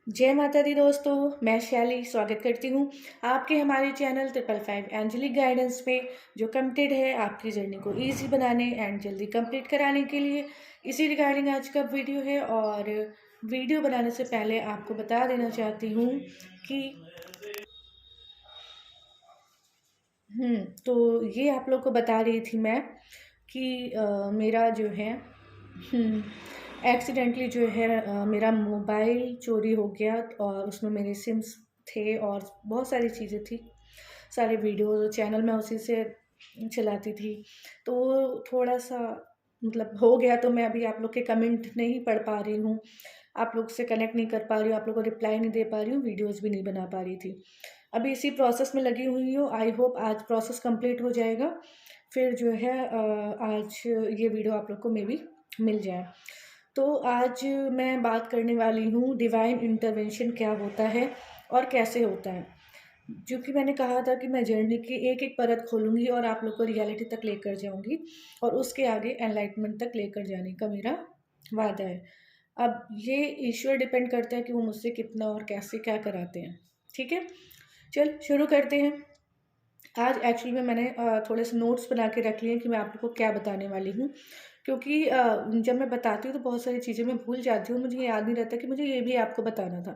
जय माता दी दोस्तों, मैं शैली स्वागत करती हूँ आपके हमारे चैनल 555 एंजेलिक गाइडेंस पे, जो कमिटेड है आपकी जर्नी को इजी बनाने एंड जल्दी कंप्लीट कराने के लिए। इसी रिगार्डिंग आज का वीडियो है। और वीडियो बनाने से पहले आपको बता देना चाहती हूँ कि तो ये आप लोग को बता रही थी मैं कि मेरा जो है एक्सीडेंटली जो है मेरा मोबाइल चोरी हो गया और उसमें मेरे सिम्स थे और बहुत सारी चीज़ें थी, सारे वीडियोस चैनल मैं उसी से चलाती थी। तो थोड़ा सा मतलब हो गया, तो मैं अभी आप लोग के कमेंट नहीं पढ़ पा रही हूँ, आप लोग से कनेक्ट नहीं कर पा रही हूँ, आप लोग को रिप्लाई नहीं दे पा रही हूँ, वीडियोस भी नहीं बना पा रही थी। अभी इसी प्रोसेस में लगी हुई हूँ। आई होप आज प्रोसेस कंप्लीट हो जाएगा, फिर जो है आज ये वीडियो आप लोग को मे बी मिल जाए। तो आज मैं बात करने वाली हूँ डिवाइन इंटरवेंशन क्या होता है और कैसे होता है। जो कि मैंने कहा था कि मैं जर्नी की एक एक परत खोलूँगी और आप लोग को रियलिटी तक लेकर जाऊँगी और उसके आगे एनलाइटमेंट तक लेकर जाने का मेरा वादा है। अब ये ईश्वर डिपेंड करता है कि वो मुझसे कितना और कैसे क्या कराते हैं। ठीक है, चल शुरू करते हैं। आज एक्चुअली में मैंने थोड़े से नोट्स बना के रख लिए हैं कि मैं आप लोग को क्या बताने वाली हूँ, क्योंकि जब मैं बताती हूँ तो बहुत सारी चीज़ें मैं भूल जाती हूँ, मुझे याद नहीं रहता कि मुझे ये भी आपको बताना था।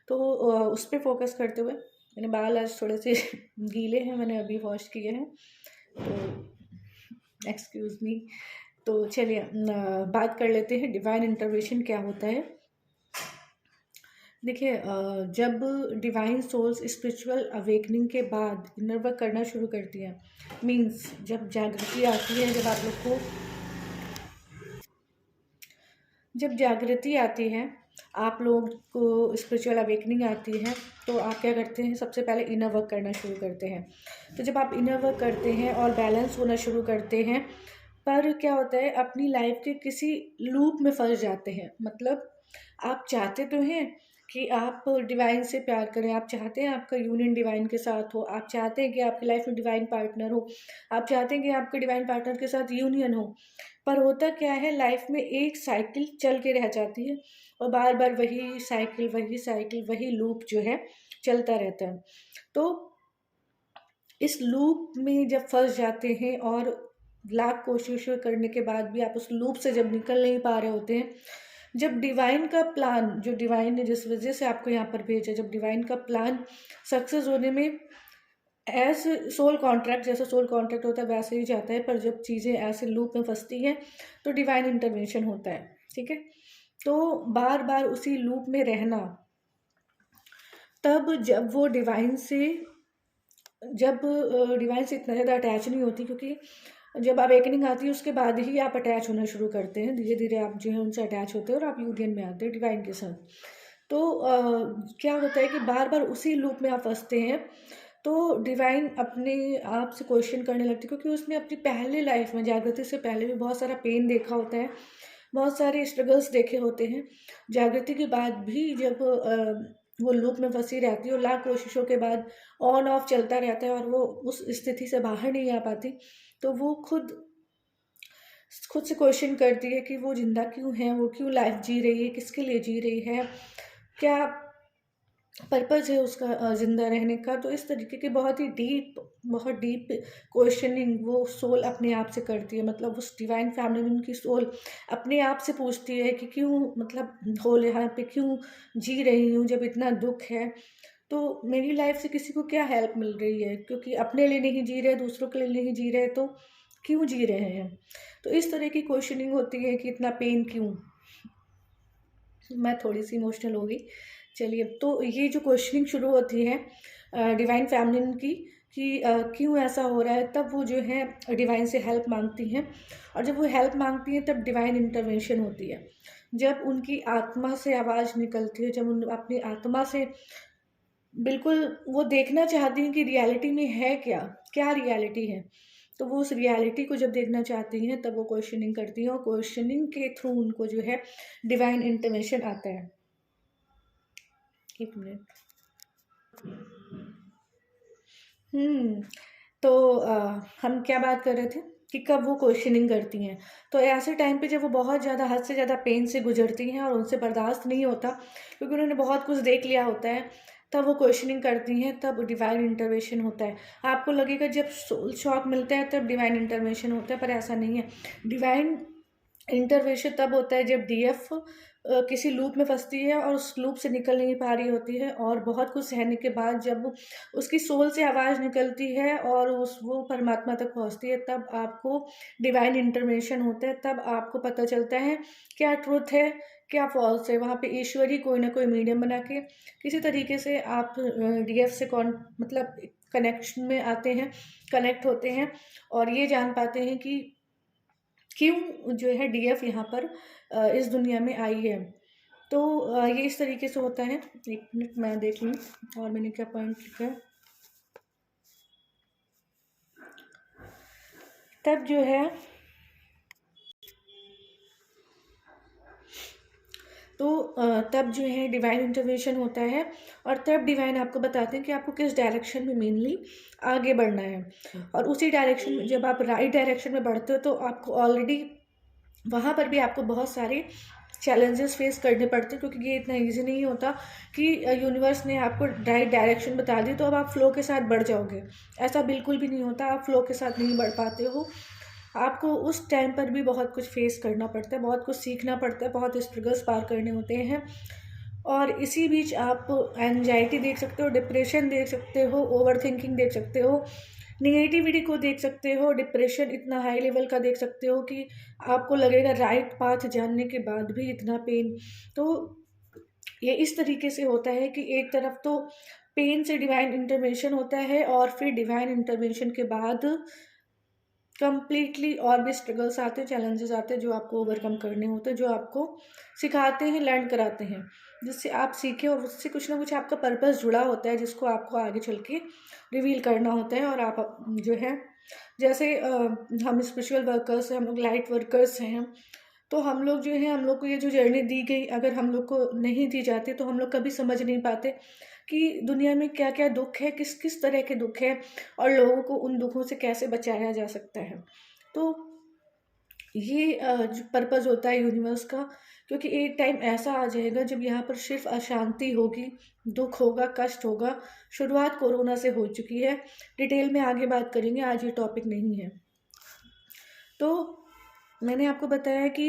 तो उस पर फोकस करते हुए मेरे बाल आज थोड़े से गीले हैं, मैंने अभी वॉश किए हैं, तो एक्सक्यूज़ मी। तो चलिए बात कर लेते हैं डिवाइन इंटरवेंशन क्या होता है। देखिए, जब डिवाइन सोल्स स्पिरिचुअल अवेकनिंग के बाद इनर वर्क करना शुरू करती हैं, मीन्स जब जागृति आती है, जब जागृति आती है, आप लोग को स्पिरिचुअल अवेकनिंग आती है, तो आप क्या करते हैं, सबसे पहले इनर वर्क करना शुरू करते हैं। तो जब आप इनर वर्क करते हैं और बैलेंस होना शुरू करते हैं, पर क्या होता है, अपनी लाइफ के किसी लूप में फंस जाते हैं। मतलब आप चाहते तो हैं कि आप डिवाइन से प्यार करें, आप चाहते हैं आपका यूनियन डिवाइन के साथ हो, आप चाहते हैं कि आपकी लाइफ में डिवाइन पार्टनर हो, आप चाहते हैं कि आपके डिवाइन पार्टनर के साथ यूनियन हो, पर होता क्या है, लाइफ में एक साइकिल चल के रह जाती है और बार बार वही लूप जो है चलता रहता है। तो इस लूप में जब फंस जाते हैं और लाख कोशिशें करने के बाद भी आप उस लूप से जब निकल नहीं पा रहे होते हैं, जब डिवाइन का प्लान, जो डिवाइन ने जिस वजह से आपको यहाँ पर भेजा, जब डिवाइन का प्लान सक्सेस होने में एज सोल कॉन्ट्रैक्ट, जैसा सोल कॉन्ट्रैक्ट होता है वैसे ही जाता है, पर जब चीज़ें ऐसे लूप में फंसती हैं तो डिवाइन इंटरवेंशन होता है। ठीक है, तो बार बार उसी लूप में रहना, तब जब डिवाइन से इतना ज़्यादा अटैच नहीं होती, क्योंकि जब अवेकनिंग आती है उसके बाद ही आप अटैच होना शुरू करते हैं, धीरे धीरे आप जो है उनसे अटैच होते हैं और आप यूनियन में आते हैं डिवाइन के साथ। तो क्या होता है कि बार बार उसी लूप में आप फंसते हैं, तो डिवाइन अपने आप से क्वेश्चन करने लगती है, क्योंकि उसने अपनी पहले लाइफ में जागृति से पहले भी बहुत सारा पेन देखा होता है, बहुत सारे स्ट्रगल्स देखे होते हैं। जागृति के बाद भी जब वो लूप में फंसी रहती है और लाख कोशिशों के बाद ऑन ऑफ चलता रहता है और वो उस स्थिति से बाहर नहीं आ पाती, तो वो खुद खुद से क्वेश्चन करती है कि वो जिंदा क्यों है, वो क्यों लाइफ जी रही है, किसके लिए जी रही है, क्या पर्पज़ है उसका ज़िंदा रहने का। तो इस तरीके की बहुत डीप क्वेश्चनिंग वो सोल अपने आप से करती है। मतलब उस डिवाइन फैमिली की सोल अपने आप से पूछती है कि क्यों, मतलब होल यहाँ पे क्यों जी रही हूँ जब इतना दुख है। तो मेरी लाइफ से किसी को क्या हेल्प मिल रही है, क्योंकि अपने लिए नहीं जी रहे, दूसरों के लिए नहीं जी रहे, तो क्यों जी रहे हैं। तो इस तरह की क्वेश्चनिंग होती है कि इतना पेन क्यों। मैं थोड़ी सी इमोशनल हो गई। चलिए, तो ये जो क्वेश्चनिंग शुरू होती है डिवाइन फैमिली की कि क्यों ऐसा हो रहा है, तब वो जो है डिवाइन से हेल्प मांगती हैं। और जब वो हेल्प मांगती हैं तब डिवाइन इंटरवेंशन होती है। जब उनकी आत्मा से आवाज़ निकलती है, जब उन अपनी आत्मा से बिल्कुल वो देखना चाहती हैं कि रियलिटी में है क्या, क्या रियलिटी है, तो वो उस रियलिटी को जब देखना चाहती हैं तब वो क्वेश्चनिंग करती हैं और क्वेश्चनिंग के थ्रू उनको जो है डिवाइन इंटरवेंशन आता है। एक मिनट। हम्म तो हम क्या बात कर रहे थे। कि कब वो क्वेश्चनिंग करती हैं। तो ऐसे टाइम पे जब वो बहुत ज़्यादा हद से ज़्यादा पेन से गुजरती हैं और उनसे बर्दाश्त नहीं होता, क्योंकि उन्होंने बहुत कुछ देख लिया होता है, तब वो क्वेश्चनिंग करती हैं, तब डिवाइन इंटरवेंशन होता है। आपको लगेगा जब सोल शॉक मिलता है तब डिवाइन इंटरवेंशन होता है, पर ऐसा नहीं है। डिवाइन इंटरवेंशन तब होता है जब डीएफ किसी लूप में फंसती है और उस लूप से निकल नहीं पा रही होती है, और बहुत कुछ सहने के बाद जब उसकी सोल से आवाज़ निकलती है और उस वो परमात्मा तक पहुंचती है, तब आपको डिवाइन इंटरवेंशन होता है। तब आपको पता चलता है क्या ट्रुथ है, क्या फॉल्स है। वहाँ पे ईश्वर ही कोई ना कोई मीडियम बना के किसी तरीके से आप डीएफ से मतलब कनेक्शन में आते हैं, कनेक्ट होते हैं, और ये जान पाते हैं कि क्यों जो है डीएफ यहाँ पर इस दुनिया में आई है। तो ये इस तरीके से होता है। एक मिनट मैं देख लूँ और मैंने क्या पॉइंट लिखा है। तब जो है तब जो है डिवाइन इंटरवेंशन होता है, और तब डिवाइन आपको बताते हैं कि आपको किस डायरेक्शन में मेनली आगे बढ़ना है। और उसी डायरेक्शन में जब आप राइट डायरेक्शन में बढ़ते हो तो आपको ऑलरेडी वहाँ पर भी आपको बहुत सारे चैलेंजेस फेस करने पड़ते हैं, क्योंकि ये इतना इजी नहीं होता कि यूनिवर्स ने आपको राइट डायरेक्शन बता दी तो अब आप फ्लो के साथ बढ़ जाओगे। ऐसा बिल्कुल भी नहीं होता, आप फ्लो के साथ नहीं बढ़ पाते हो। आपको उस टाइम पर भी बहुत कुछ फेस करना पड़ता है, बहुत कुछ सीखना पड़ता है, बहुत स्ट्रगल्स पार करने होते हैं। और इसी बीच आप एंजाइटी देख सकते हो, डिप्रेशन देख सकते हो, ओवर थिंकिंग देख सकते हो, निगेटिविटी को देख सकते हो, डिप्रेशन इतना हाई लेवल का देख सकते हो कि आपको लगेगा राइट पाथ जानने के बाद भी इतना पेन। तो ये इस तरीके से होता है कि एक तरफ तो पेन से डिवाइन इंटरवेंशन होता है, और फिर डिवाइन इंटरवेंशन के बाद कंप्लीटली और भी स्ट्रगल्स आते हैं, चैलेंजेस आते हैं जो आपको ओवरकम करने होते हैं, जो आपको सिखाते हैं, लर्न कराते हैं, जिससे आप सीखें और उससे कुछ ना कुछ आपका पर्पस जुड़ा होता है जिसको आपको आगे चल के रिवील करना होता है। और आप जो है जैसे हम स्पिरिचुअल वर्कर्स हैं, हम लोग लाइट वर्कर्स हैं, तो हम लोग जो है हम लोग को ये जो जर्नी दी गई, अगर हम लोग को नहीं दी जाती तो हम लोग कभी समझ नहीं पाते कि दुनिया में क्या क्या दुख है, किस किस तरह के दुख है, और लोगों को उन दुखों से कैसे बचाया जा सकता है। तो ये जो पर्पस होता है यूनिवर्स का, क्योंकि एक टाइम ऐसा आ जाएगा जब यहाँ पर सिर्फ अशांति होगी, दुख होगा, कष्ट होगा। शुरुआत कोरोना से हो चुकी है, डिटेल में आगे बात करेंगे, आज ये टॉपिक नहीं है। तो मैंने आपको बताया कि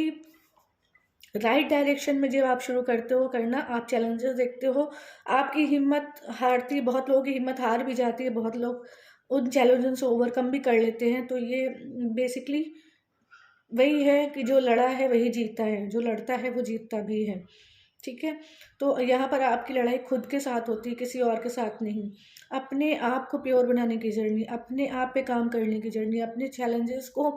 राइट डायरेक्शन में जब आप शुरू करते हो करना, आप चैलेंजेस देखते हो, आपकी हिम्मत हारती, बहुत लोगों की हिम्मत हार भी जाती है, बहुत लोग उन चैलेंजेस को ओवरकम भी कर लेते हैं। तो ये बेसिकली वही है कि जो लड़ा है वही जीता है, जो लड़ता है वो जीतता भी है। ठीक है, तो यहाँ पर आपकी लड़ाई खुद के साथ होती है, किसी और के साथ नहीं। अपने आप को प्योर बनाने की जर्नी, अपने आप पे काम करने की जर्नी, अपने चैलेंजेस को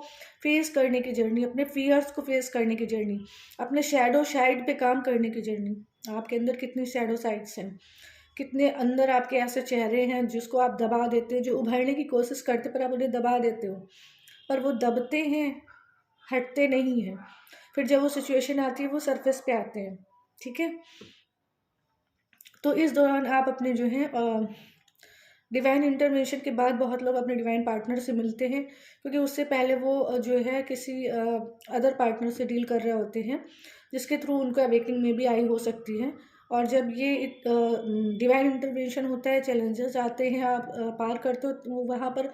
फेस करने की जर्नी, अपने फियर्स को फेस करने की जर्नी, अपने शैडो साइड पे काम करने की जर्नी। आपके अंदर कितनी शैडो साइड्स हैं, कितने अंदर आपके ऐसे चेहरे हैं जिसको आप दबा देते हैं, जो उभरने की कोशिश करते पर आप उन्हें दबा देते हो, पर वो दबते हैं, हटते नहीं हैं। फिर जब वो सिचुएशन आती है वो सरफेस पे आते हैं। ठीक है, तो इस दौरान आप अपने जो है डिवाइन इंटरवेंशन के बाद बहुत लोग अपने डिवाइन पार्टनर से मिलते हैं, क्योंकि उससे पहले वो जो है किसी अदर पार्टनर से डील कर रहे होते हैं, जिसके थ्रू उनको अवेकनिंग में भी आई हो सकती है। और जब ये डिवाइन इंटरवेंशन होता है, चैलेंजेस आते हैं, आप पार करते हो, तो वहाँ पर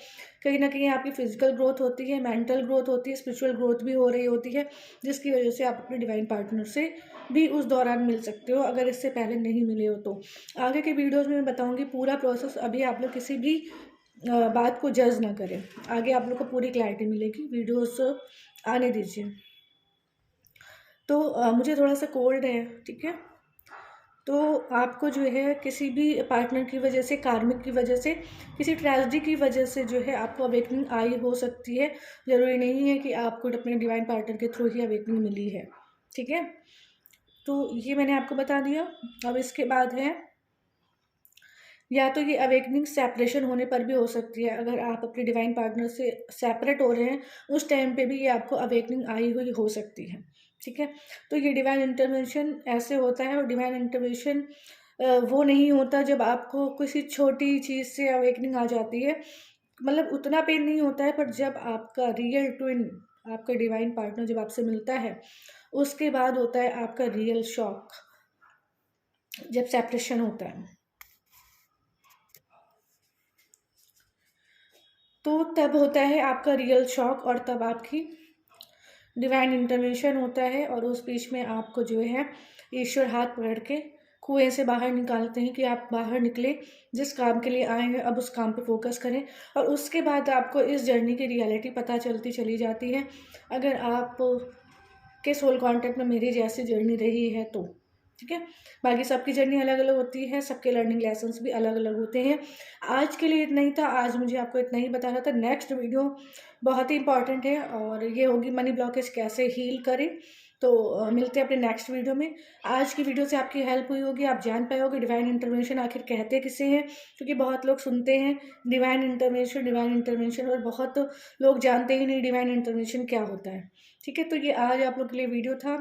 कहीं ना कहीं आपकी फिजिकल ग्रोथ होती है, मेंटल ग्रोथ होती है, स्पिरिचुअल ग्रोथ भी हो रही होती है, जिसकी वजह से आप अपने डिवाइन पार्टनर से भी उस दौरान मिल सकते हो, अगर इससे पहले नहीं मिले हो तो। आगे के वीडियोस में मैं बताऊंगी पूरा प्रोसेस। अभी आप लोग किसी भी बात को जज ना करें, आगे आप लोग को पूरी क्लैरिटी मिलेगी, वीडियोस आने दीजिए। तो मुझे थोड़ा सा कोल्ड है, ठीक है, तो आपको जो है किसी भी पार्टनर की वजह से, कार्मिक की वजह से, किसी ट्रेजेडी की वजह से जो है आपको अवेकनिंग आई हो सकती है। ज़रूरी नहीं है कि आपको अपने डिवाइन पार्टनर के थ्रू ही अवेकनिंग मिली है। ठीक है, तो ये मैंने आपको बता दिया। अब इसके बाद है, या तो ये अवेकनिंग सेपरेशन होने पर भी हो सकती है, अगर आप अपने डिवाइन पार्टनर से सेपरेट हो रहे हैं उस टाइम पे भी ये आपको अवेकनिंग आई हुई हो सकती है। ठीक है, तो ये डिवाइन इंटरवेंशन ऐसे होता है। और डिवाइन इंटरवेंशन वो नहीं होता जब आपको किसी छोटी चीज़ से अवेकनिंग आ जाती है, मतलब उतना पेन नहीं होता है, पर जब आपका रियल ट्विन, आपका डिवाइन पार्टनर जब आपसे मिलता है, उसके बाद होता है आपका रियल शॉक, जब सेपरेशन होता है। तो तब होता है आपका रियल शॉक, और तब आपकी डिवाइन इंटरवेंशन होता है, और उस बीच में आपको जो है ईश्वर हाथ पकड़ के कुएं से बाहर निकालते हैं कि आप बाहर निकले, जिस काम के लिए आए हैं अब उस काम पे फोकस करें। और उसके बाद आपको इस जर्नी की रियलिटी पता चलती चली जाती है, अगर आप के सोल कांटेक्ट में मेरी जैसी जर्नी रही है तो। ठीक है, बाकी सबकी जर्नी अलग अलग होती है, सबके लर्निंग लेसन्स भी अलग अलग होते हैं। आज के लिए इतना ही था, आज मुझे आपको इतना ही बताना था। नेक्स्ट वीडियो बहुत ही इंपॉर्टेंट है, और ये होगी मनी ब्लॉकेज कैसे हील करें। तो मिलते हैं अपने नेक्स्ट वीडियो में। आज की वीडियो से आपकी हेल्प हुई होगी, आप जान पाए होगे डिवाइन इंटरवेंशन आखिर कहते किसे हैं, क्योंकि बहुत लोग सुनते हैं डिवाइन इंटरवेंशन डिवाइन इंटरवेंशन, और बहुत लोग जानते ही नहीं डिवाइन इंटरवेंशन क्या होता है। ठीक है, तो ये आज आप लोग के लिए वीडियो था।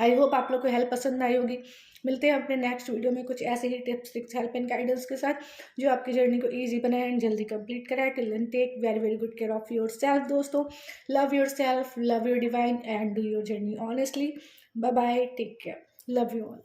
आई होप आप लोग को हेल्प पसंद आई होगी। मिलते हैं अपने नेक्स्ट वीडियो में कुछ ऐसे ही tips tricks help and guidance के साथ, जो आपकी जर्नी को ईजी बनाए एंड जल्दी कंप्लीट कराए। Till then take very very good care of yourself दोस्तों। Love yourself, love your divine and do your journey honestly. Bye bye, take care, love you all.